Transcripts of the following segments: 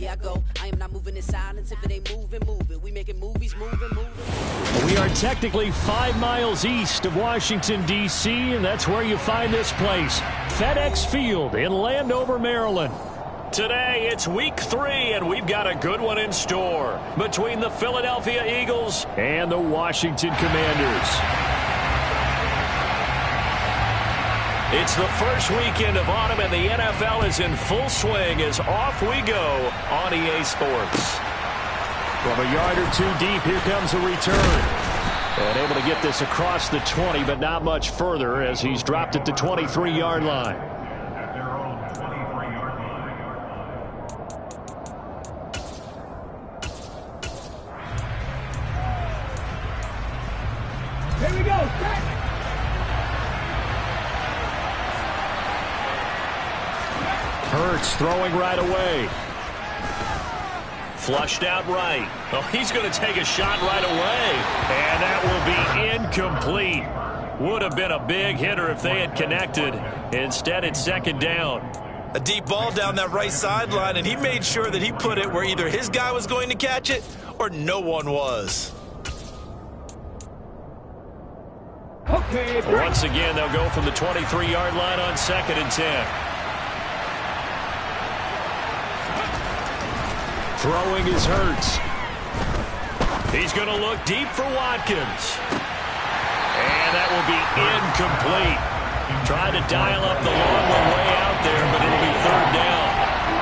Here I go. I am not moving in silence. If it ain't moving, move it. We making movies, moving. We are technically 5 miles east of Washington, D.C., and that's where you find this place, FedEx Field in Landover, Maryland. Today, it's week 3, and we've got a good one in store between the Philadelphia Eagles and the Washington Commanders. It's the first weekend of autumn, and the NFL is in full swing as off we go on EA Sports. From a yard or two deep, here comes a return. And able to get this across the 20, but not much further as he's dropped at the 23-yard line. Here we go. Hurts throwing right away. Flushed out right. Oh, he's going to take a shot right away. And that will be incomplete. Would have been a big hitter if they had connected. Instead, it's second down. A deep ball down that right sideline, and he made sure that he put it where either his guy was going to catch it or no one was. Okay, once again, they'll go from the 23-yard line on 2nd and 10. Throwing is Hurts. He's going to look deep for Watkins. And that will be incomplete. Trying to dial up the long one way out there, but it'll be 3rd down.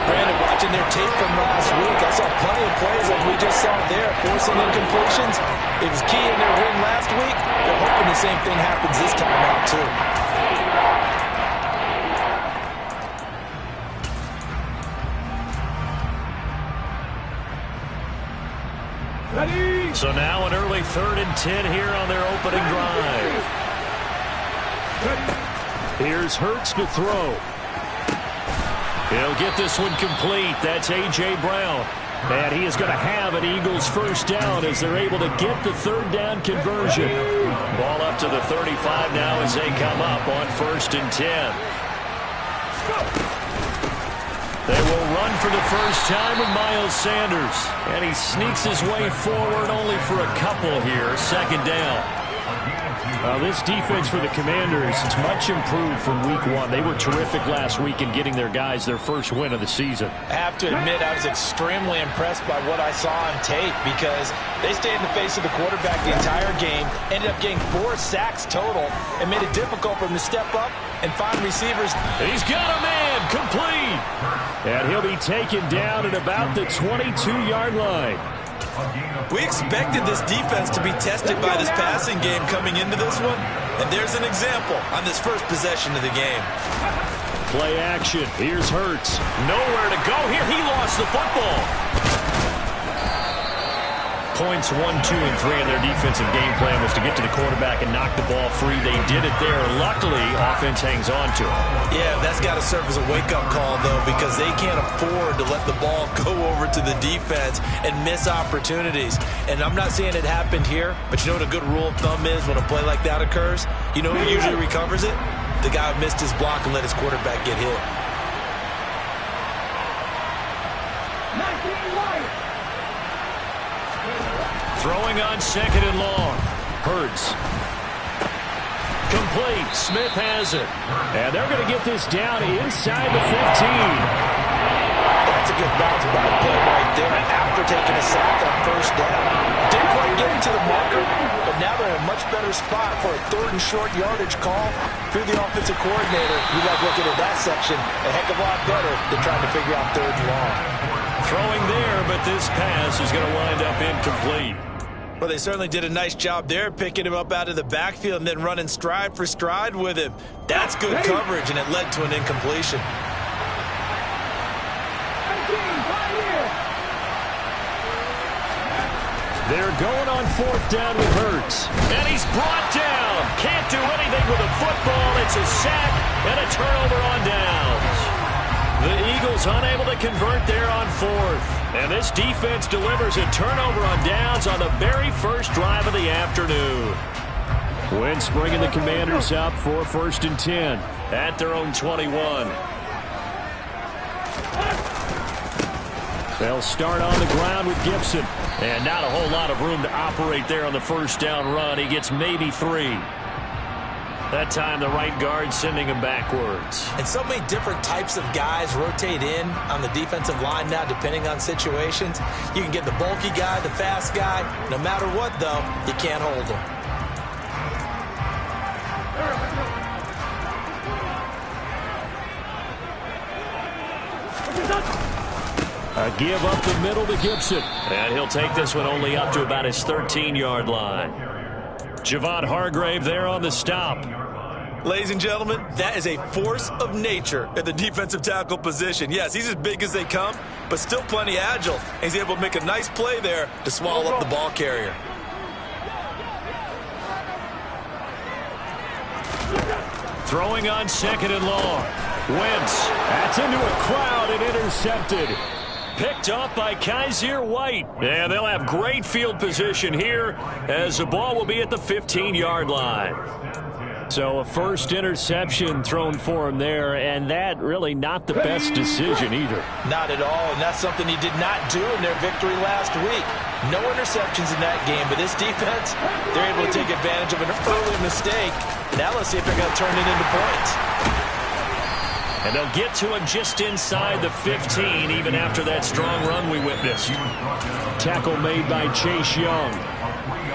Brandon, watching their tape from last week, I saw plenty of plays like we just saw there, forcing incompletions. It was key in their win last week. They're hoping the same thing happens this time out, too. Ready? So now an early 3rd and 10 here on their opening drive. Here's Hurts to throw. He'll get this one complete. That's A.J. Brown. And he is going to have an Eagles first down as they're able to get the 3rd down conversion. Ball up to the 35 now as they come up on 1st and 10. They will run for the first time with Miles Sanders. And he sneaks his way forward only for a couple here. 2nd down. This defense for the Commanders is much improved from week 1. They were terrific last week in getting their guys their first win of the season. I have to admit, I was extremely impressed by what I saw on tape because they stayed in the face of the quarterback the entire game, ended up getting 4 sacks total, and made it difficult for him to step up and find receivers. He's got a man complete. And he'll be taken down at about the 22-yard line. We expected this defense to be tested by this passing game coming into this one, and there's an example on this first possession of the game. Play action. Here's Hurts. Nowhere to go here. He lost the football. Points 1, 2, and 3 in their defensive game plan was to get to the quarterback and knock the ball free. They did it there. Luckily, offense hangs on to it. Yeah, that's got to serve as a wake-up call, though, because they can't afford to let the ball go over to the defense and miss opportunities. And I'm not saying it happened here, but you know what a good rule of thumb is when a play like that occurs? You know who usually recovers it? The guy who missed his block and let his quarterback get hit. Throwing on 2nd and long. Hurts. Complete. Smith has it. And they're going to get this down inside the 15. That's a good bounce back play right there after taking a sack on 1st down. Didn't quite get into the marker, but now they're in a much better spot for a 3rd and short yardage call through the offensive coordinator. You like looking at that section a heck of a lot better than trying to figure out 3rd and long. Throwing there, but this pass is going to wind up incomplete. Well, they certainly did a nice job there, picking him up out of the backfield and then running stride for stride with him. That's good coverage, and it led to an incompletion. They're going on 4th down with Hurts. And he's brought down. Can't do anything with a football. It's a sack and a turnover on downs. The Eagles unable to convert there on 4th. And this defense delivers a turnover on downs on the very first drive of the afternoon. Wentz bringing the Commanders up for 1st and 10 at their own 21. They'll start on the ground with Gibson. And not a whole lot of room to operate there on the first down run. He gets maybe 3. That time the right guard sending him backwards. And so many different types of guys rotate in on the defensive line now depending on situations. You can get the bulky guy, the fast guy. No matter what, though, you can't hold him. A give up the middle to Gibson. And he'll take this one only up to about his 13-yard line. Javon Hargrave there on the stop. Ladies and gentlemen, that is a force of nature at the defensive tackle position. Yes, he's as big as they come, but still plenty agile. And he's able to make a nice play there to swallow up the ball carrier. Throwing on 2nd and long. Wentz. That's into a crowd and intercepted. Picked up by Kaiser White. And they'll have great field position here as the ball will be at the 15-yard line. So a first interception thrown for him there, and that really not the best decision either. Not at all, and that's something he did not do in their victory last week. No interceptions in that game, but this defense, they're able to take advantage of an early mistake. Now let's see if they're going to turn it into points. And they'll get to him just inside the 15, even after that strong run we witnessed. Tackle made by Chase Young.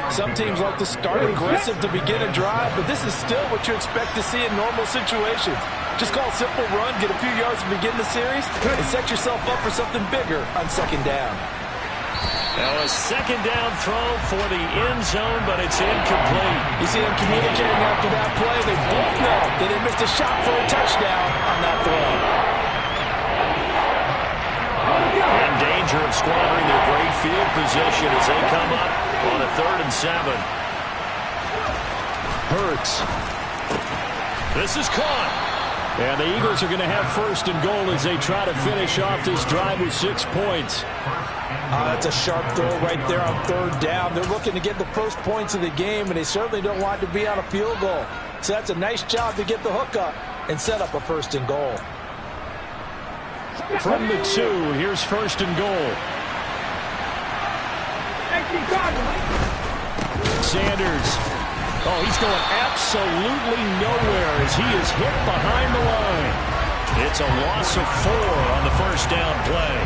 Some teams like to start aggressive to begin a drive, but this is still what you expect to see in normal situations. Just call a simple run, get a few yards to begin the series, and set yourself up for something bigger on 2nd down. Now a 2nd down throw for the end zone, but it's incomplete. You see them communicating after that play. They both know that they missed a shot for a touchdown on that throw. In danger of squandering their great field position as they come up on a 3rd and 7. Hurts. This is caught. And the Eagles are going to have 1st and goal as they try to finish off this drive with 6 points. That's a sharp throw right there on 3rd down. They're looking to get the first points of the game, and they certainly don't want to be on a field goal. So that's a nice job to get the hook up and set up a 1st and goal. From the 2, here's 1st and goal. Sanders. Oh, he's going absolutely nowhere as he is hit behind the line. It's a loss of 4 on the 1st down play.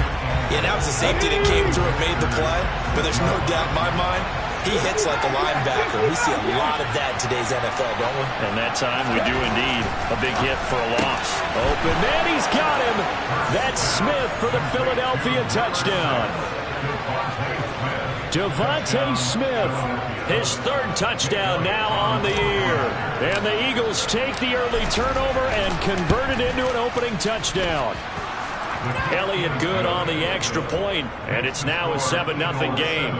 Yeah, that was the safety that came through and made the play, but there's no doubt in my mind, he hits like a linebacker. We see a lot of that in today's NFL, don't we? And that time we do indeed. A big hit for a loss. Open man, he's got him. That's Smith for the Philadelphia touchdown. Devontae Smith, his 3rd touchdown now on the year. And the Eagles take the early turnover and convert it into an opening touchdown. Elliott good on the extra point, and it's now a 7-0 game.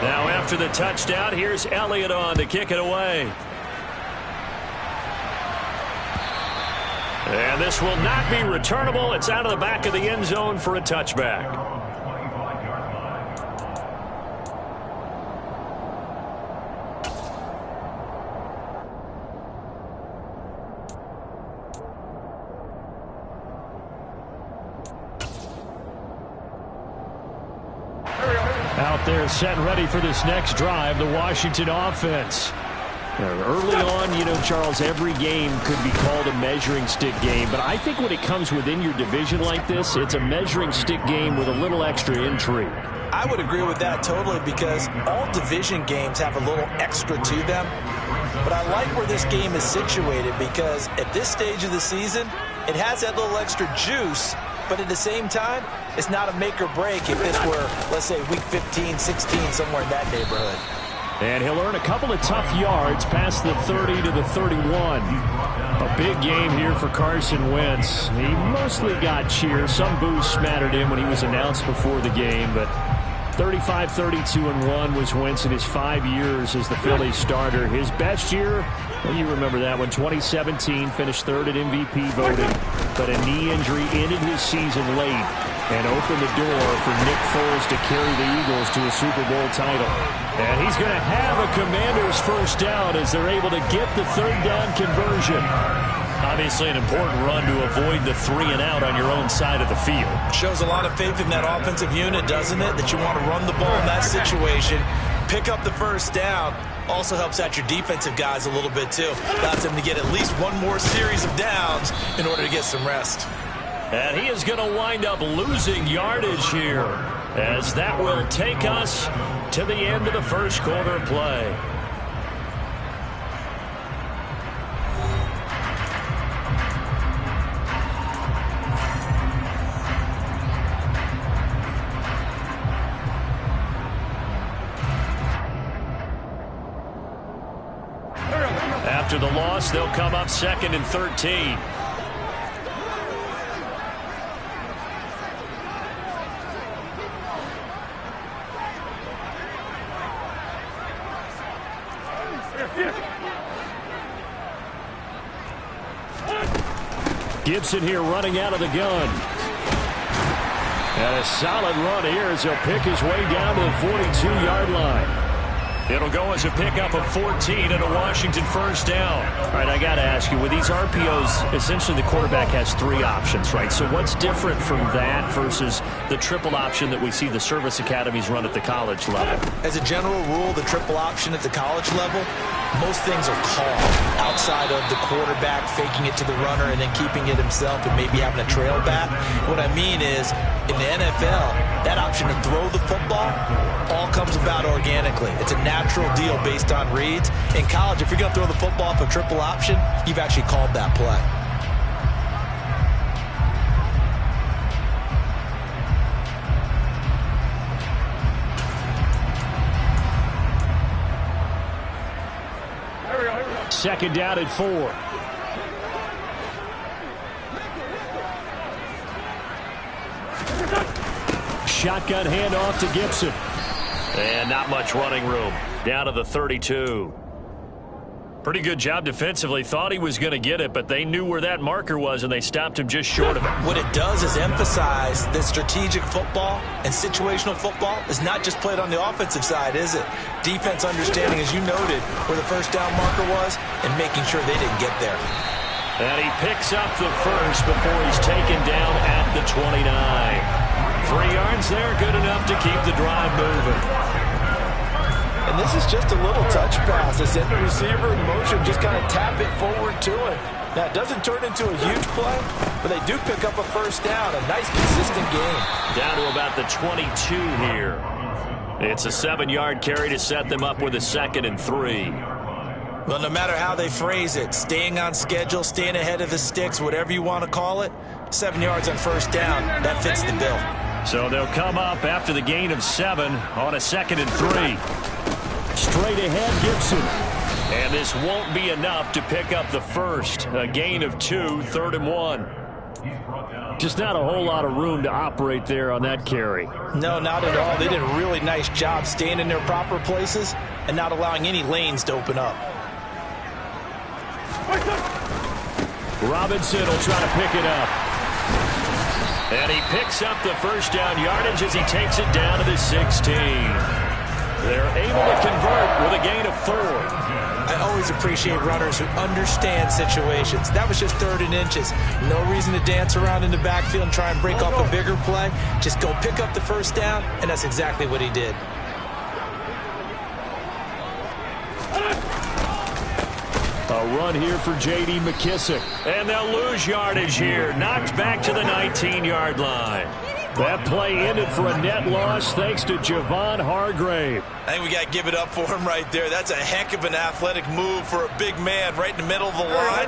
Now after the touchdown, here's Elliott on to kick it away. And this will not be returnable. It's out of the back of the end zone for a touchback. Out there set and ready for this next drive, the Washington offense. Early on, you know, Charles, every game could be called a measuring stick game, but I think when it comes within your division like this, it's a measuring stick game with a little extra intrigue. I would agree with that totally because all division games have a little extra to them. But I like where this game is situated because at this stage of the season, it has that little extra juice, but at the same time, it's not a make or break if this were, let's say, week 15, 16, somewhere in that neighborhood. And he'll earn a couple of tough yards past the 30 to the 31. A big game here for Carson Wentz. He mostly got cheers. Some boos smattered him when he was announced before the game, but 35-32-1 was Wentz in his 5 years as the Phillies starter. His best year, well, you remember that one, 2017, finished 3rd at MVP voting. but a knee injury ended his season late and opened the door for Nick Foles to carry the Eagles to a Super Bowl title. And he's going to have a Commanders first down as they're able to get the third down conversion. Obviously an important run to avoid the 3-and-out on your own side of the field. Shows a lot of faith in that offensive unit, doesn't it? That you want to run the ball in that situation. Pick up the first down. Also helps out your defensive guys a little bit too. Allows them to get at least one more series of downs in order to get some rest. And he is going to wind up losing yardage here, as that will take us to the end of the first quarter play. After the loss, they'll come up 2nd and 13. Gibson here running out of the gun. And a solid run here as he'll pick his way down to the 42-yard line. It'll go as a pickup of 14 and a Washington first down. All right, I got to ask you, with these RPOs, essentially the quarterback has 3 options, right? So what's different from that versus the triple option that we see the service academies run at the college level? As a general rule, the triple option at the college level, most things are called outside of the quarterback faking it to the runner and then keeping it himself and maybe having a trail back. What I mean is, in the NFL, that option to throw the football all comes about organically. It's a natural deal based on reads. In college, if you're going to throw the football off a triple option, you've actually called that play. Second down at 4. Shotgun handoff to Gibson. And not much running room. Down to the 32. Pretty good job defensively. Thought he was going to get it, but they knew where that marker was, and they stopped him just short of it. What it does is emphasize that strategic football and situational football is not just played on the offensive side, is it? Defense understanding, as you noted, where the first down marker was and making sure they didn't get there. And he picks up the first before he's taken down at the 29. 3 yards there, good enough to keep the drive moving. And this is just a little touch pass. They send the receiver in motion, just kind of tap it forward to him. Now, it doesn't turn into a huge play, but they do pick up a first down. A nice, consistent game. Down to about the 22 here. It's a 7-yard carry to set them up with a 2nd and 3. Well, no matter how they phrase it, staying on schedule, staying ahead of the sticks, whatever you want to call it, 7 yards on first down, that fits the bill. So they'll come up after the gain of 7 on a 2nd and 3. Straight ahead, Gibson. And this won't be enough to pick up the first. A gain of 2, 3rd and 1. Just not a whole lot of room to operate there on that carry. No, not at all. They did a really nice job staying in their proper places and not allowing any lanes to open up. Robinson will try to pick it up. And he picks up the first down yardage as he takes it down to the 16. They're able to convert with a gain of 4. I always appreciate runners who understand situations. That was just 3rd and inches. No reason to dance around in the backfield and try and break off a bigger play. Just go pick up the first down, and that's exactly what he did. A run here for J.D. McKissick. And they'll lose yardage here. Knocked back to the 19-yard line. That play ended for a net loss thanks to Javon Hargrave. I think we got to give it up for him right there. That's a heck of an athletic move for a big man right in the middle of the line.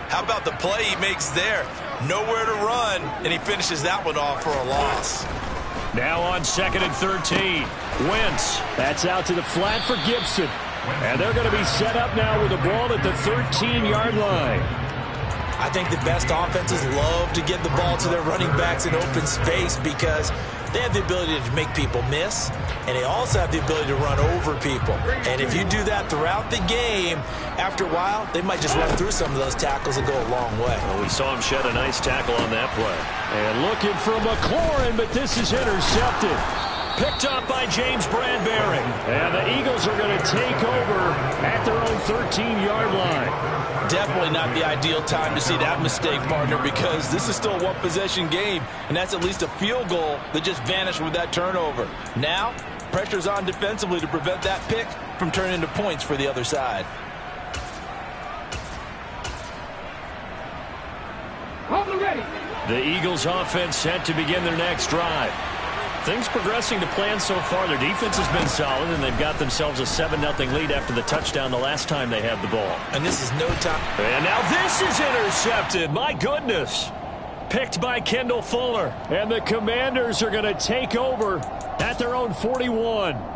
How about the play he makes there? Nowhere to run, and he finishes that one off for a loss. Now on 2nd and 13. Wentz. That's out to the flat for Gibson. And they're going to be set up now with the ball at the 13-yard line. I think the best offenses love to get the ball to their running backs in open space because they have the ability to make people miss, and they also have the ability to run over people. And if you do that throughout the game, after a while, they might just run through some of those tackles and go a long way. Well, we saw him shed a nice tackle on that play. And looking for McLaurin, but this is intercepted. Picked up by James Bradbury. And the Eagles are going to take over at their own 13-yard line. Definitely not the ideal time to see that mistake, partner, because this is still a one-possession game, and that's at least a field goal that just vanished with that turnover. Now, pressure's on defensively to prevent that pick from turning into points for the other side. Ready. The Eagles offense set to begin their next drive. Things progressing to plan so far. Their defense has been solid, and they've got themselves a 7-0 lead after the touchdown the last time they had the ball. And this is no time. And now this is intercepted. My goodness. Picked by Kendall Fuller. And the Commanders are going to take over at their own 41.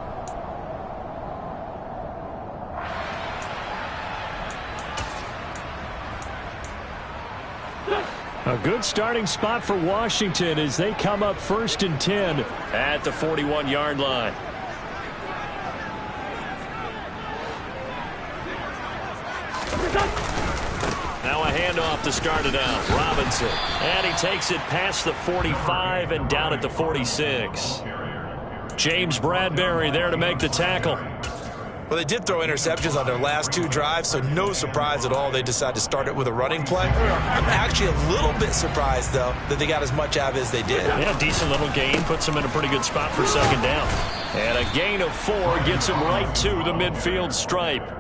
A good starting spot for Washington as they come up 1st and 10 at the 41-yard line. Now a handoff to start it out. Robinson. And he takes it past the 45 and down at the 46. James Bradbury there to make the tackle. Well, they did throw interceptions on their last 2 drives, so no surprise at all they decided to start it with a running play. I'm actually a little bit surprised, though, that they got as much out of it as they did. Yeah, decent little gain. Puts them in a pretty good spot for 2nd down. And a gain of 4 gets them right to the midfield stripe.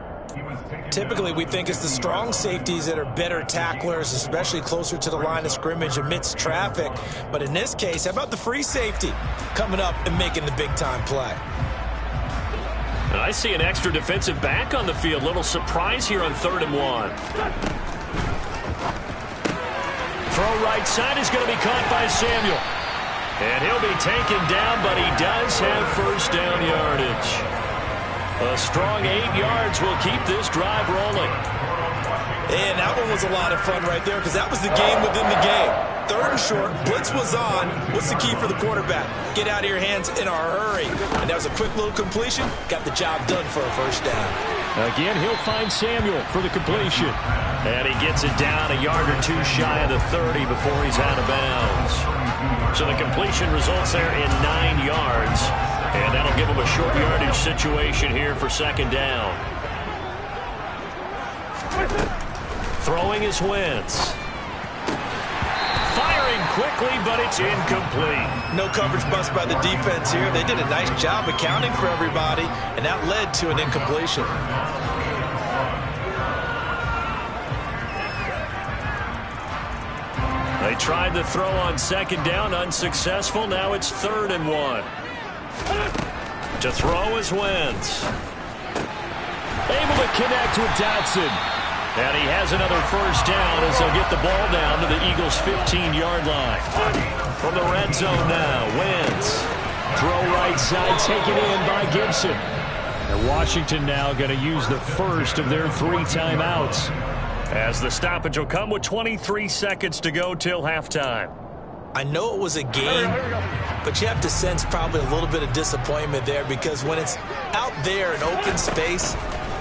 Typically, we think it's the strong safeties that are better tacklers, especially closer to the line of scrimmage amidst traffic. But in this case, how about the free safety coming up and making the big-time play? And I see an extra defensive back on the field. Little surprise here on 3rd and 1. Throw right side is going to be caught by Samuel. And he'll be taken down, but he does have 1st down yardage. A strong 8 yards will keep this drive rolling. And that one was a lot of fun right there because that was the game within the game. 3rd and short, blitz was on. What's the key for the quarterback? Get out of your hands in a hurry. And that was a quick little completion. Got the job done for a 1st down. Again, he'll find Samuel for the completion. And he gets it down a yard or 2 shy of the 30 before he's out of bounds. So the completion results there in 9 yards. And that'll give him a short yardage situation here for 2nd down. Throwing is Wentz. Firing quickly, but it's incomplete. No coverage bust by the defense here. They did a nice job accounting for everybody, and that led to an incompletion. They tried to throw on 2nd down, unsuccessful. Now it's 3rd and 1. To throw is Wentz. Able to connect with Dotson. And he has another 1st down as they'll get the ball down to the Eagles' 15-yard line. From the red zone now, Wentz. Throw right side, taken in by Gibson. And Washington now going to use the first of their 3 timeouts, as the stoppage will come with 23 seconds to go till halftime. I know it was a game, but you have to sense probably a little bit of disappointment there because when it's out there in open space,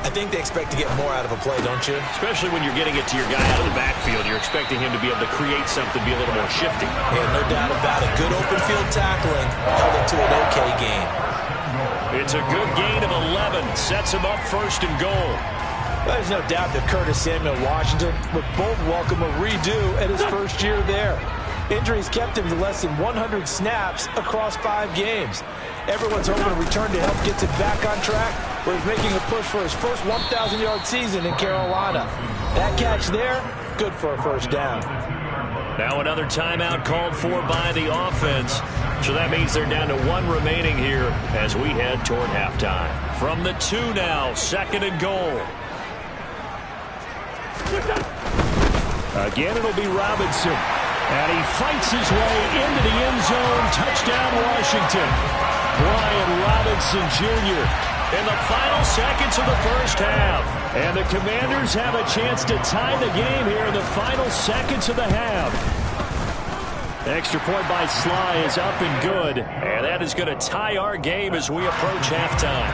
I think they expect to get more out of a play, don't you? Especially when you're getting it to your guy out of the backfield. You're expecting him to be able to create something, be a little more shifty. Yeah, no doubt about it. Good open field tackling held it to an okay game. It's a good gain of 11. Sets him up 1st and goal. There's no doubt that Curtis Samuel and Washington would both welcome a redo at his 1st year there. Injuries kept him to less than 100 snaps across 5 games. Everyone's hoping a return to health gets him back on track, where he's making a push for his first 1,000-yard season in Carolina. That catch there, good for a 1st down. Now another timeout called for by the offense. So that means they're down to 1 remaining here as we head toward halftime. From the 2 now, 2nd and goal. Again, it'll be Robinson. And he fights his way into the end zone. Touchdown, Washington. Brian Robinson Jr. in the final seconds of the first half. And the Commanders have a chance to tie the game here in the final seconds of the half. Extra point by Sly is up and good. And that is going to tie our game as we approach halftime.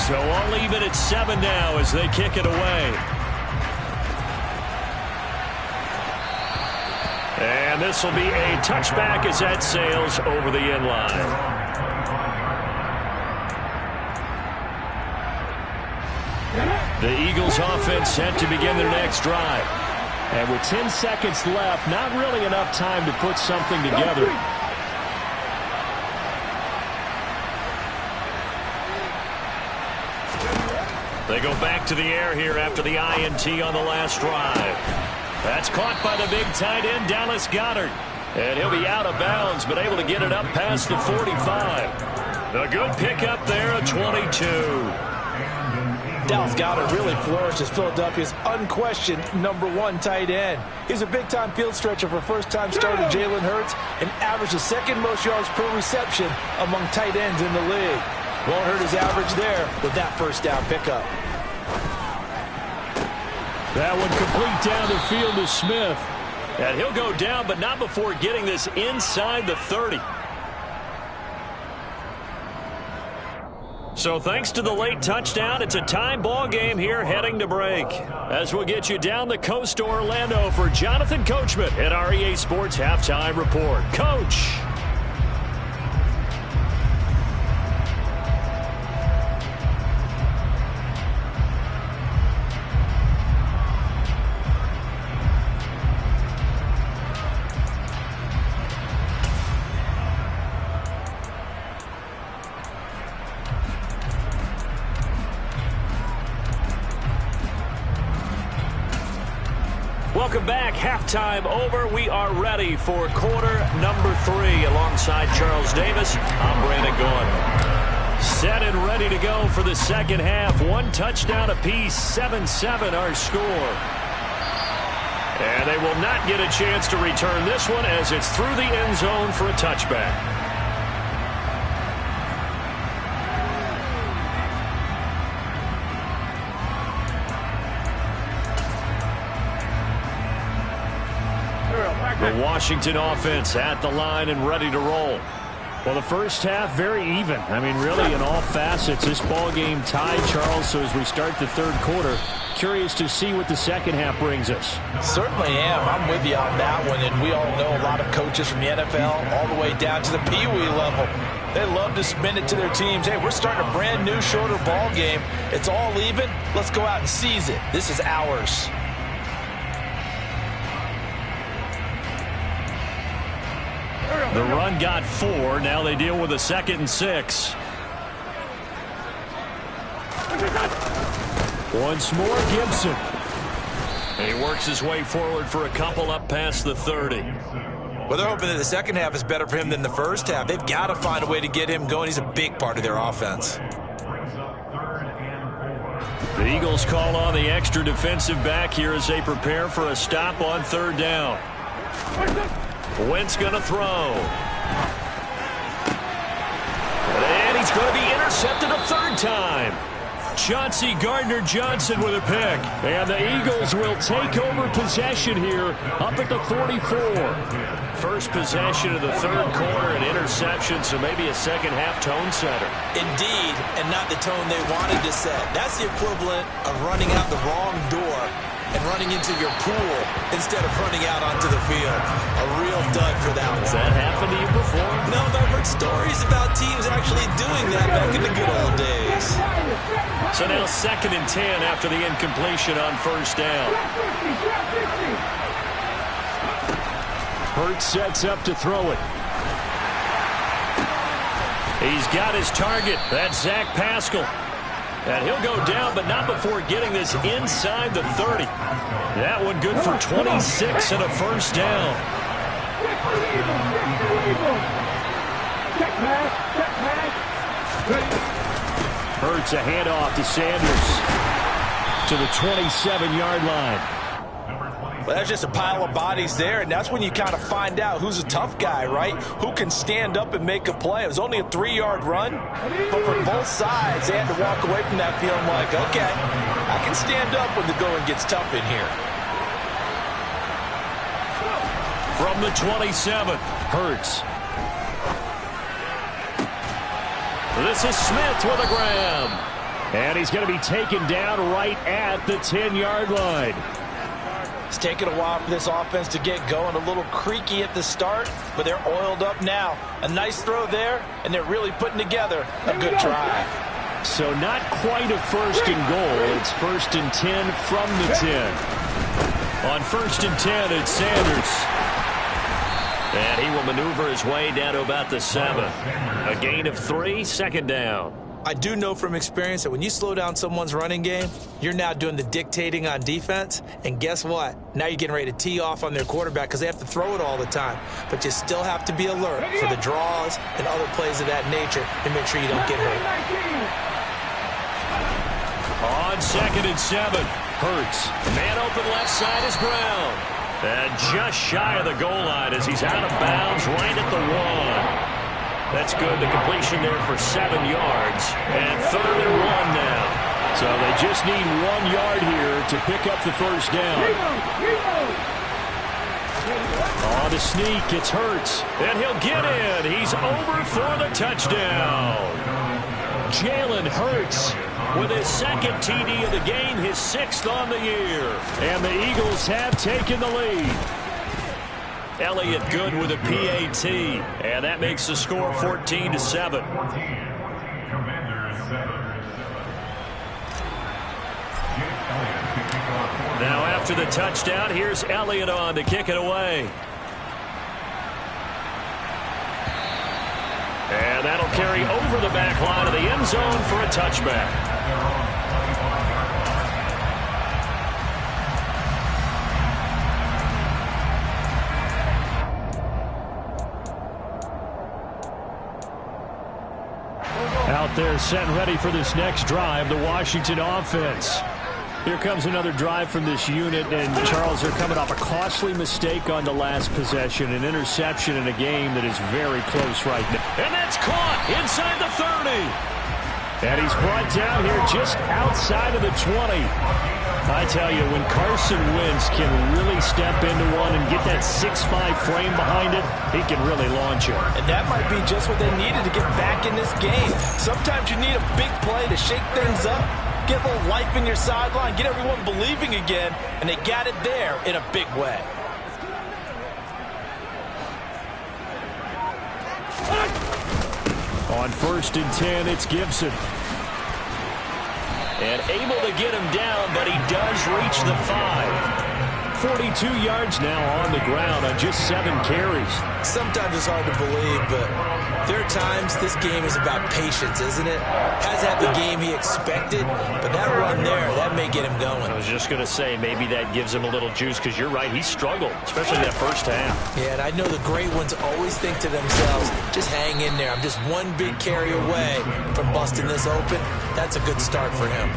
So all even at 7 now as they kick it away. And this will be a touchback as that sails over the end line. The Eagles offense set to begin their next drive. And with 10 seconds left, not really enough time to put something together. They go back to the air here after the INT on the last drive. That's caught by the big tight end, Dallas Goedert. And he'll be out of bounds, but able to get it up past the 45. The good pickup there, a 22. Dallas Goedert really flourished as Philadelphia's unquestioned #1 tight end. He's a big-time field stretcher for first-time starter Jalen Hurts and averaged the second most yards per reception among tight ends in the league. Won't hurt his average there with that first down pickup. That one complete down the field to Smith. And he'll go down, but not before getting this inside the 30. So thanks to the late touchdown, it's a time ball game here heading to break. As we'll get you down the coast to Orlando for Jonathan Coachman at our EA Sports Halftime Report. Coach. Welcome back. Halftime over. We are ready for quarter number 3 alongside Charles Davis. I'm Brandon Gaudin. Set and ready to go for the second half. One touchdown apiece. 7-7 our score. And they will not get a chance to return this one as it's through the end zone for a touchback. The Washington offense at the line and ready to roll. Well, the first half, very even. I mean, really, in all facets, this ball game tied, Charles. So as we start the third quarter, curious to see what the second half brings us. Certainly am. I'm with you on that one. And we all know a lot of coaches from the NFL all the way down to the Pee Wee level. They love to spin it to their teams. Hey, we're starting a brand new, shorter ball game. It's all even. Let's go out and seize it. This is ours. The run got 4. Now they deal with a 2nd and 6. Once more, Gibson. And he works his way forward for a couple up past the 30. Well, they're hoping that the second half is better for him than the first half. They've got to find a way to get him going. He's a big part of their offense. The Eagles call on the extra defensive back here as they prepare for a stop on 3rd down. Wentz going to throw. And he's going to be intercepted a 3rd time. Chauncey Gardner-Johnson with a pick. And the Eagles will take over possession here up at the 44. First possession of the 3rd quarter, an interception, so maybe a second half tone setter. Indeed, and not the tone they wanted to set. That's the equivalent of running out the wrong door and running into your pool instead of running out onto the field. A real dud for that one. Has that happened to you before? No, but I've heard stories about teams actually doing that back in the good old days. So now 2nd and 10 after the incompletion on 1st down. Hurts sets up to throw it. He's got his target. That's Zach Pascal. And he'll go down, but not before getting this inside the 30. That one good for 26 and a 1st down. Hurts a handoff to Sanders to the 27-yard line. Well, that's just a pile of bodies there, and that's when you kind of find out who's a tough guy, right? Who can stand up and make a play. It was only a 3-yard run, but for both sides, they had to walk away from that feeling like, okay, I can stand up when the going gets tough in here. From the 27, Hurts. This is Smith with a grab. And he's going to be taken down right at the 10-yard line. It's taken a while for this offense to get going. A little creaky at the start, but they're oiled up now. A nice throw there, and they're really putting together a good drive. So not quite a first and goal. It's 1st and 10 from the 10. On 1st and 10, it's Sanders. And he will maneuver his way down to about the 7. A gain of 3, 2nd down. I do know from experience that when you slow down someone's running game, you're now doing the dictating on defense. And guess what? Now you're getting ready to tee off on their quarterback because they have to throw it all the time. But you still have to be alert for the draws and other plays of that nature to make sure you don't get hurt. On 2nd and 7, Hurts. Man open left side is Brown. And just shy of the goal line as he's out of bounds right at the 1. That's good. The completion there for 7 yards. And 3rd and 1 now. So they just need 1 yard here to pick up the first down. On the sneak, it's Hurts. And he'll get in. He's over for the touchdown. Jalen Hurts with his 2nd TD of the game, his 6th on the year. And the Eagles have taken the lead. Elliott good with a PAT, and that makes the score 14-7. Now after the touchdown, here's Elliott on to kick it away. And that'll carry over the back line of the end zone for a touchback. Out there set and ready for this next drive, the Washington offense. Here comes another drive from this unit, and Charles, they're coming off a costly mistake on the last possession, an interception in a game that is very close right now. And that's caught inside the 30. And he's brought down here just outside of the 20. I tell you, when Carson Wentz can really step into one and get that 6'5" frame behind it, he can really launch it. And that might be just what they needed to get back in this game. Sometimes you need a big play to shake things up, get a little life in your sideline, get everyone believing again, and they got it there in a big way. On 1st and 10, it's Gibson. And able to get him down, but he does reach the 5. 42 yards now on the ground on just 7 carries. Sometimes it's hard to believe, but there are times this game is about patience, isn't it? Hasn't had the game he expected, but that run there, that may get him going. I was just going to say, maybe that gives him a little juice, because you're right, he struggled, especially that first half. Yeah, and I know the great ones always think to themselves, just hang in there. I'm just one big carry away from busting this open. That's a good start for him.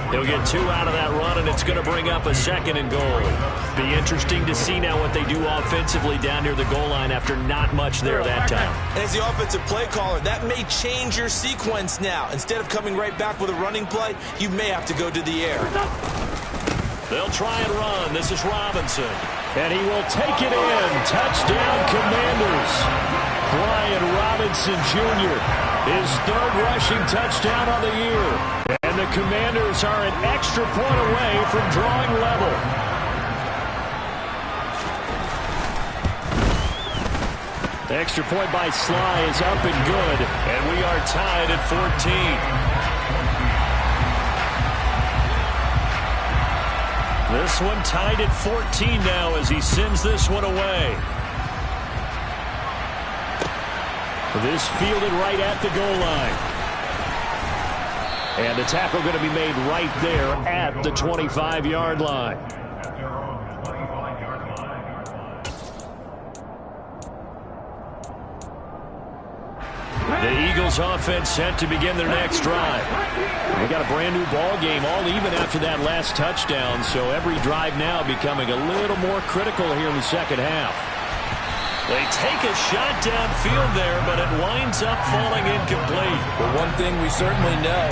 He'll get 2 out of that run, and it's going to bring up a 2nd and goal. Be interesting to see now what they do offensively down near the goal line after not much there that time. As the offensive play caller, that may change your sequence now. Instead of coming right back with a running play, you may have to go to the air. They'll try and run. This is Robinson. And he will take it in. Touchdown, Commanders. Brian Robinson Jr., his 3rd rushing touchdown on the year. And the Commanders are an extra point away from drawing level. The extra point by Sly is up and good. And we are tied at 14. This one tied at 14 now as he sends this one away. This fielded right at the goal line. And the tackle going to be made right there at the 25-yard line. The Eagles offense set to begin their next drive. We got a brand new ball game, all even after that last touchdown, so every drive now becoming a little more critical here in the second half. They take a shot downfield there, but it winds up falling incomplete. But one thing we certainly know,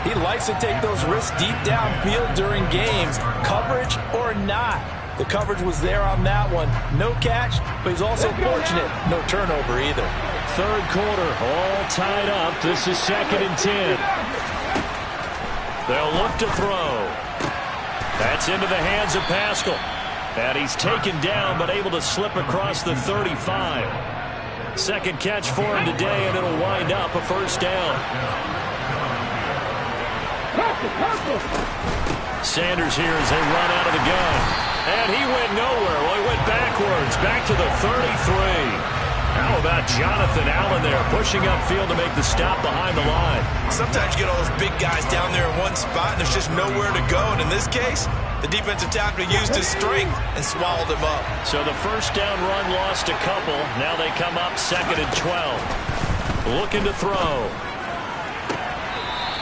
he likes to take those risks deep downfield during games, coverage or not. The coverage was there on that one. No catch, but he's also fortunate. No turnover either. Third quarter, all tied up. This is 2nd and 10. They'll look to throw. That's into the hands of Pascal. And he's taken down, but able to slip across the 35. Second catch for him today, and it'll wind up a first down. Sanders here as they run out of the gun. And he went nowhere. Well, he went backwards, back to the 33. How about Jonathan Allen there, pushing upfield to make the stop behind the line? Sometimes you get all those big guys down there in one spot, and there's just nowhere to go. And in this case, the defensive tackle used his strength and swallowed him up. So the first down run lost a couple. Now they come up 2nd and 12. Looking to throw.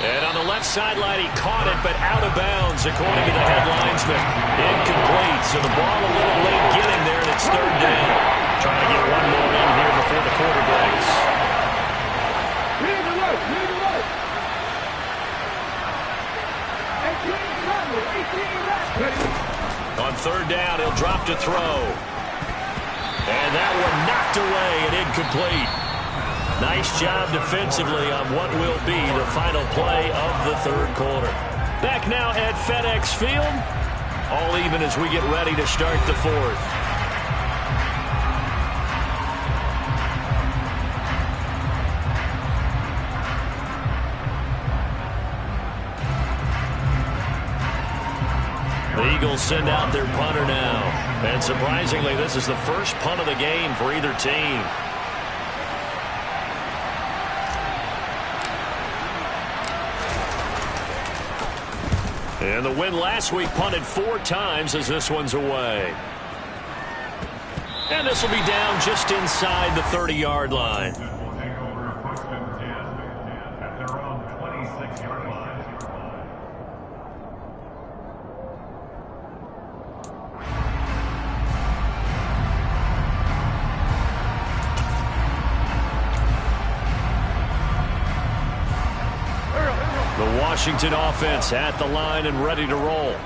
And on the left sideline, he caught it, but out of bounds, according to the head linesman. Incomplete, so the ball a little late getting there, and it's 3rd down. Trying to get one more in here before the quarter breaks. On 3rd down, he'll drop to throw. And that one knocked away and incomplete. Nice job defensively on what will be the final play of the 3rd quarter. Back now at FedEx Field. All even as we get ready to start the 4th. The Eagles send out their punter now. And surprisingly, this is the first punt of the game for either team. And the win last week punted 4 times as this one's away. And this will be down just inside the 30-yard line. Washington offense at the line and ready to roll.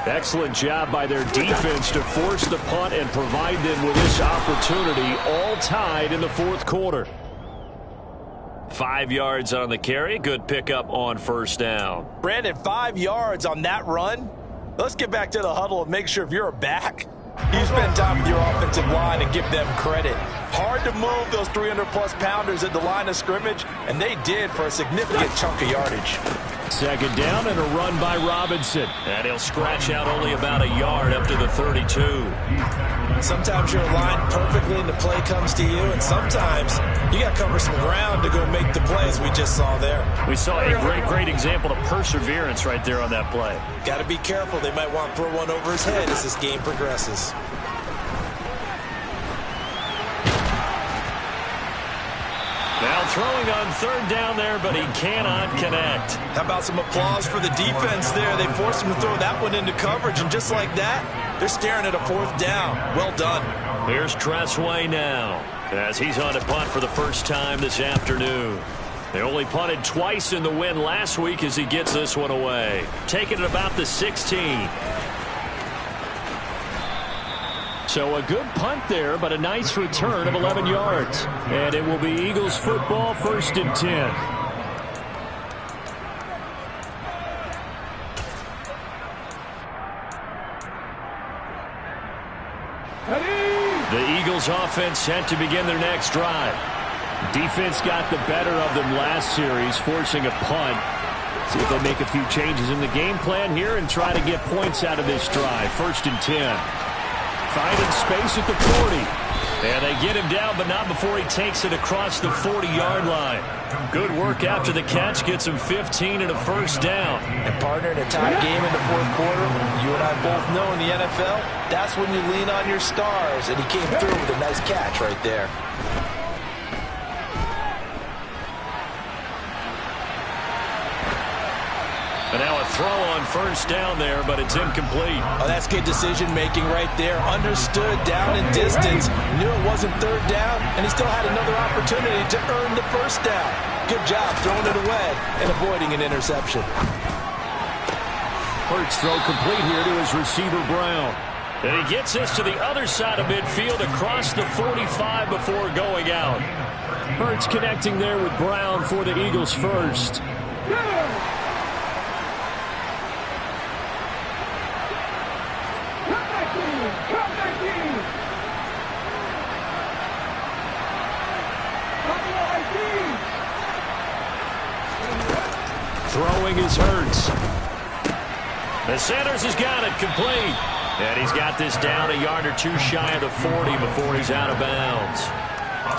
Excellent job by their defense to force the punt and provide them with this opportunity, all tied in the 4th quarter. 5 yards on the carry. Good pickup on first down. Brandon, 5 yards on that run. Let's get back to the huddle and make sure if you're a back, you spend time with your offensive line and give them credit. Hard to move those 300-plus pounders at the line of scrimmage, and they did for a significant chunk of yardage. 2nd down and a run by Robinson. And he'll scratch out only about a yard up to the 32. Sometimes you're aligned perfectly and the play comes to you, and sometimes you got to cover some ground to go make the play, as we just saw there. We saw a great example of perseverance right there on that play. Got to be careful. They might want to throw one over his head as this game progresses. Now throwing on 3rd down there, but he cannot connect. How about some applause for the defense there? They forced him to throw that one into coverage, and just like that, they're staring at a 4th down. Well done. Here's Tressway now, as he's on a punt for the first time this afternoon. They only punted twice in the win last week as he gets this one away. Taking it about the 16. So a good punt there, but a nice return of 11 yards. And it will be Eagles football, 1st and 10. The Eagles offense set to begin their next drive. Defense got the better of them last series, forcing a punt. See if they make a few changes in the game plan here and try to get points out of this drive. 1st and 10. Finding space at the 40. And they get him down, but not before he takes it across the 40-yard line. Good work after the catch. Gets him 15 and a first down. And, partner, in a tie game in the 4th quarter, you and I both know in the NFL, that's when you lean on your stars. And he came through with a nice catch right there. And now a throw on first down there, but it's incomplete. Oh, that's good decision-making right there. Understood down and distance. Knew it wasn't third down, and he still had another opportunity to earn the first down. Good job throwing it away and avoiding an interception. Hurts throw complete here to his receiver, Brown. And he gets this to the other side of midfield across the 45 before going out. Hurts connecting there with Brown for the Eagles first. Throwing is Hurts. The Sanders has got it complete. And he's got this down a yard or two shy of the 40 before he's out of bounds.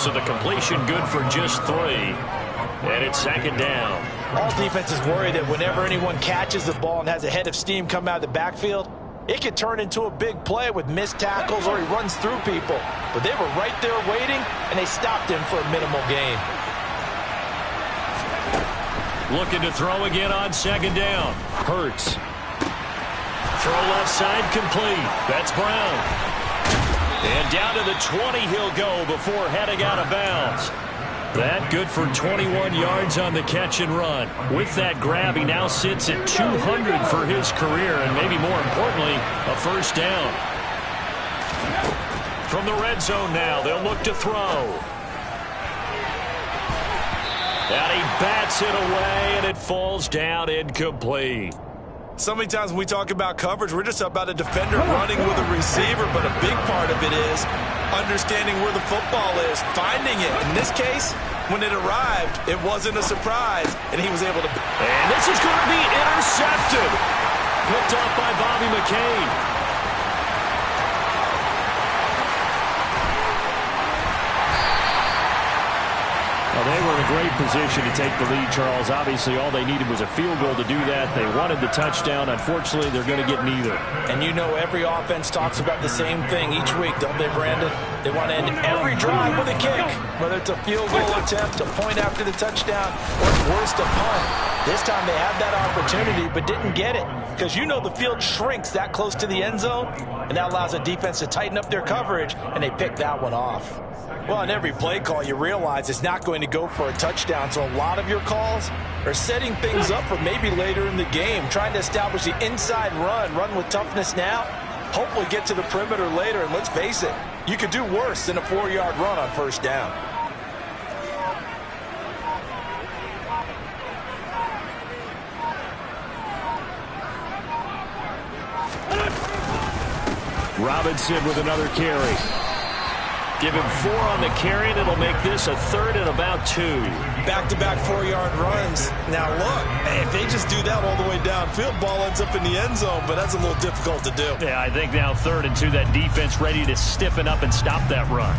So the completion good for just 3. And it's second down. All defenses worry that whenever anyone catches the ball and has a head of steam come out of the backfield, it could turn into a big play with missed tackles or he runs through people. But they were right there waiting, and they stopped him for a minimal gain. Looking to throw again on second down. Hurts. Throw left side complete. That's Brown. And down to the 20 he'll go before heading out of bounds. That good for 21 yards on the catch and run. With that grab, he now sits at 200 for his career, and maybe more importantly, a first down. From the red zone now, they'll look to throw. And he bats it away, and it falls down incomplete. So many times when we talk about coverage, we're just about a defender running with a receiver, but a big part of it is understanding where the football is, finding it. In this case, when it arrived, it wasn't a surprise, and he was able to... And this is going to be intercepted. Picked off by Bobby McCain. Well, they were in a great position to take the lead, Charles. Obviously, all they needed was a field goal to do that. They wanted the touchdown. Unfortunately, they're going to get neither. And you know every offense talks about the same thing each week, don't they, Brandon? They want to end every drive with a kick, whether it's a field goal attempt, a point after the touchdown, or at worst, a punt. This time they had that opportunity but didn't get it because you know the field shrinks that close to the end zone, and that allows a defense to tighten up their coverage, and they picked that one off. Well, on every play call, you realize it's not going to go for a touchdown, so a lot of your calls are setting things up for maybe later in the game, trying to establish the inside run with toughness now, hopefully get to the perimeter later, and let's face it, you could do worse than a 4-yard run on first down. Robinson with another carry. Give him 4 on the carry, and it'll make this a 3rd and about 2. Back-to-back 4-yard runs. Now, look, if they just do that all the way downfield, ball ends up in the end zone, but that's a little difficult to do. Yeah, I think now 3rd and 2, that defense ready to stiffen up and stop that run.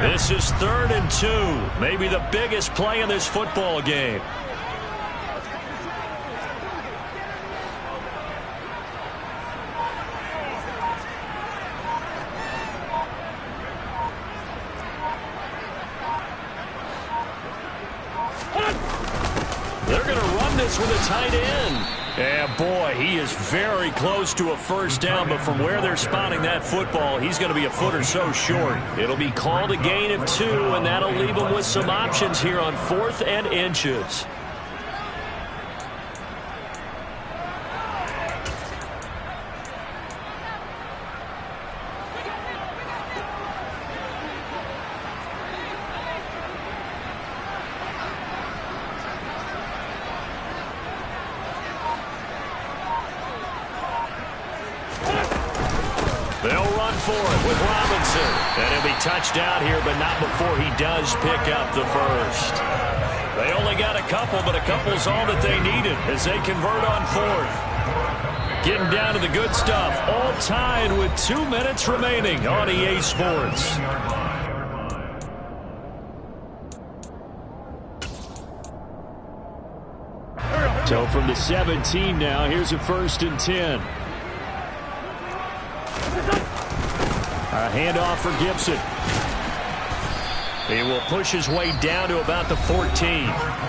This is 3rd and 2, maybe the biggest play in this football game. They're going to run this with a tight end. And boy, he is very close to a first down, but from where they're spotting that football, he's going to be a foot or so short. It'll be called a gain of 2, and that'll leave him with some options here on 4th and inches. They'll run for it with Robinson. And he'll be touched down here, but not before he does pick up the first. They only got a couple, but a couple's all that they needed as they convert on 4th. Getting down to the good stuff. All tied with 2 minutes remaining on EA Sports. So from the 17 now, here's a 1st and 10. A handoff for Gibson. He will push his way down to about the 14.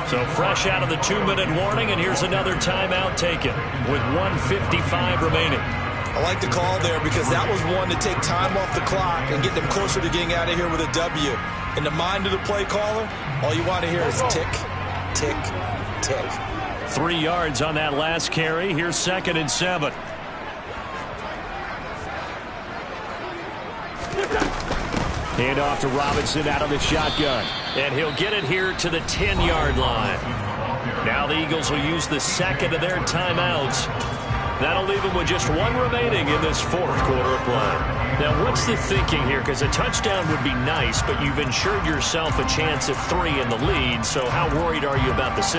So fresh out of the 2-minute warning, and here's another timeout taken with 1:55 remaining. I like the call there because that was one to take time off the clock and get them closer to getting out of here with a W. In the mind of the play caller, all you want to hear is tick, tick, tick. 3 yards on that last carry. Here's 2nd and 7. Hand off to Robinson out of the shotgun. And he'll get it here to the 10-yard line. Now the Eagles will use the second of their timeouts. That'll leave them with just 1 remaining in this 4th quarter of play. Now, what's the thinking here? Because a touchdown would be nice, but you've ensured yourself a chance at 3 in the lead, so how worried are you about the 6?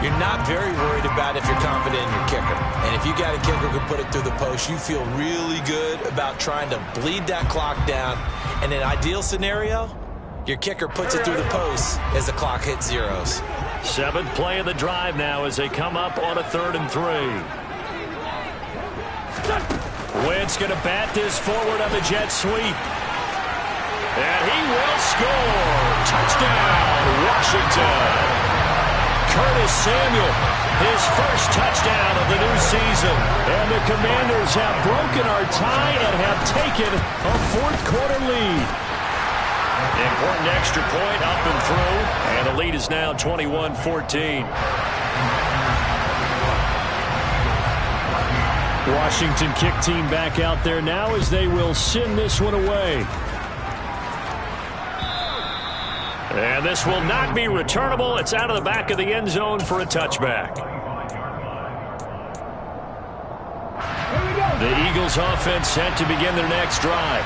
You're not very worried about if you're confident in your kicker. And if you got a kicker who can put it through the post, you feel really good about trying to bleed that clock down. In an ideal scenario, your kicker puts it through the post as the clock hits zeros. 7th play of the drive now as they come up on a 3rd and 3. Wentz going to bat this forward on the jet sweep. And he will score. Touchdown, Washington. Curtis Samuel, his first touchdown of the new season. And the Commanders have broken our tie and have taken a 4th quarter lead. Important extra point up and through. And the lead is now 21-14. Washington kick team back out there now as they will send this one away. And this will not be returnable. It's out of the back of the end zone for a touchback. The Eagles offense set to begin their next drive.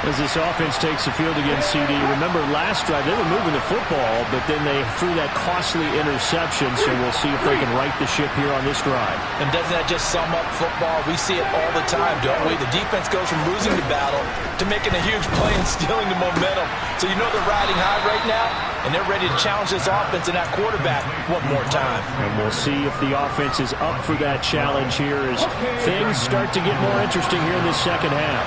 As this offense takes the field against CD, remember last drive they were moving the football, but then they threw that costly interception, so we'll see if they can right the ship here on this drive. And doesn't that just sum up football? We see it all the time, don't we? The defense goes from losing the battle to making a huge play and stealing the momentum. So you know they're riding high right now, and they're ready to challenge this offense and that quarterback one more time. And we'll see if the offense is up for that challenge here as things start to get more interesting here in this second half.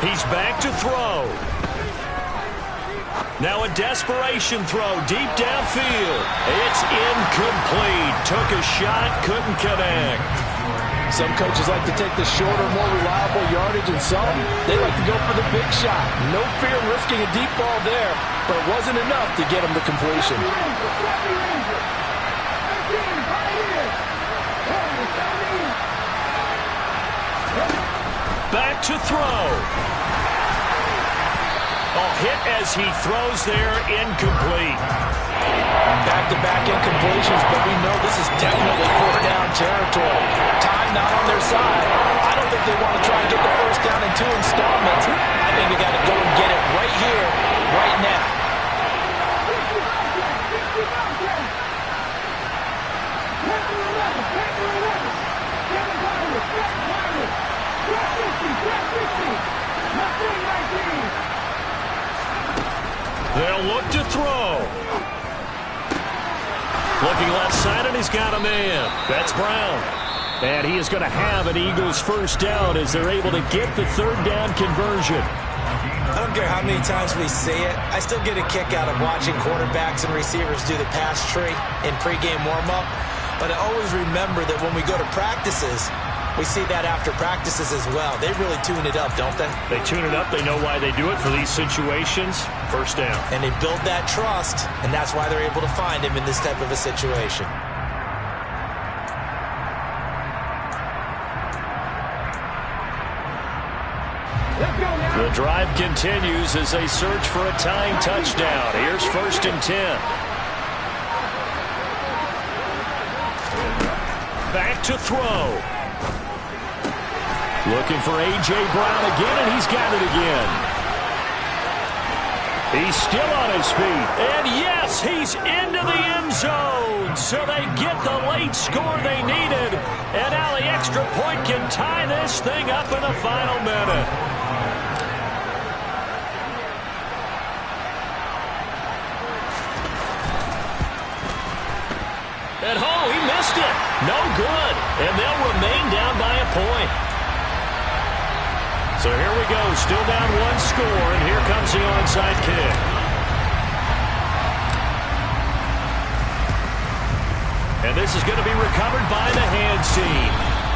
He's back to throw. Now a desperation throw deep downfield. It's incomplete. Took a shot, couldn't connect. Some coaches like to take the shorter, more reliable yardage, and some, they like to go for the big shot. No fear in risking a deep ball there, but it wasn't enough to get him the completion. Back to throw. Hit as he throws there, incomplete. Back-to-back incompletions, but we know this is definitely 4th down territory. Time not on their side. I don't think they want to try and get the first down in 2 installments. I think they got to go and get it right here, right now. They'll look to throw. Looking left side, and he's got a man. That's Brown. And he is going to have an Eagles first down as they're able to get the 3rd down conversion. I don't care how many times we say it. I still get a kick out of watching quarterbacks and receivers do the pass tree in pregame warm-up. But I always remember that when we go to practices, we see that after practices as well. They really tune it up, don't they? They tune it up. They know why they do it for these situations. First down. And they build that trust, and that's why they're able to find him in this type of a situation. The drive continues as they search for a tying touchdown. Here's 1st and 10. Back to throw. Looking for A.J. Brown again, and he's got it again. He's still on his feet. And yes, he's into the end zone. So they get the late score they needed. And now the extra point can tie this thing up in the final minute. At home, he missed missed it. No good. And they'll remain down by a point. So here we go. Still down one score, and here comes the onside kick. And this is going to be recovered by the hands team.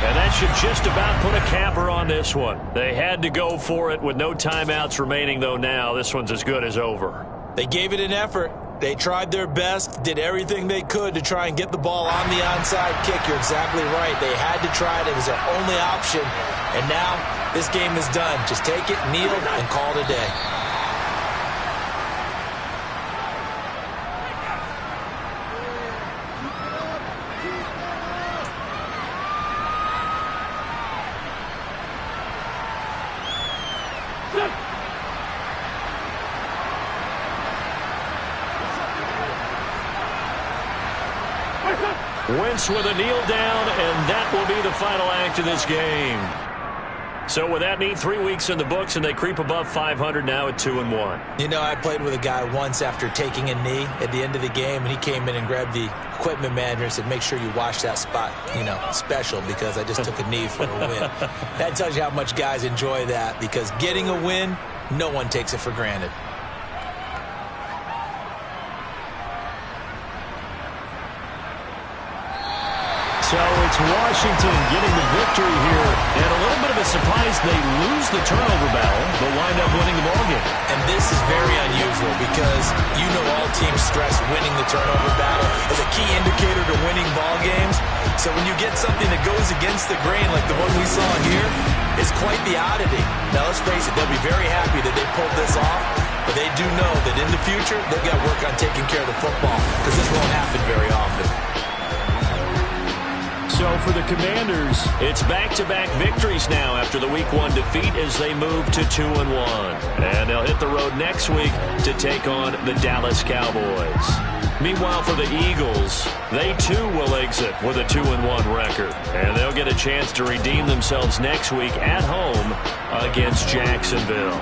And that should just about put a capper on this one. They had to go for it with no timeouts remaining, though now. This one's as good as over. They gave it an effort. They tried their best, did everything they could to try and get the ball on the onside kick. You're exactly right. They had to try it. It was their only option. And now this game is done. Just take it, kneel, and call it a day. Wentz with a kneel down, and that will be the final act of this game. So with that neat 3 weeks in the books, and they creep above 500 now at 2-1. You know, I played with a guy once after taking a knee at the end of the game, and he came in and grabbed the equipment manager and said, make sure you wash that spot, special, because I just took a knee for a win. That tells you how much guys enjoy that, because getting a win, no one takes it for granted. So it's Washington getting the victory here. And a little bit of a surprise, they lose the turnover battle, but wind up winning the ballgame. And this is very unusual because all teams stress winning the turnover battle as a key indicator to winning ball games. So when you get something that goes against the grain like the one we saw here, it's quite the oddity. Now let's face it, they'll be very happy that they pulled this off, but they do know that in the future they've got to work on taking care of the football because this won't happen very often. So for the Commanders, it's back-to-back victories now after the Week 1 defeat as they move to 2-1. And they'll hit the road next week to take on the Dallas Cowboys. Meanwhile, for the Eagles, they too will exit with a 2-1 record. And they'll get a chance to redeem themselves next week at home against Jacksonville.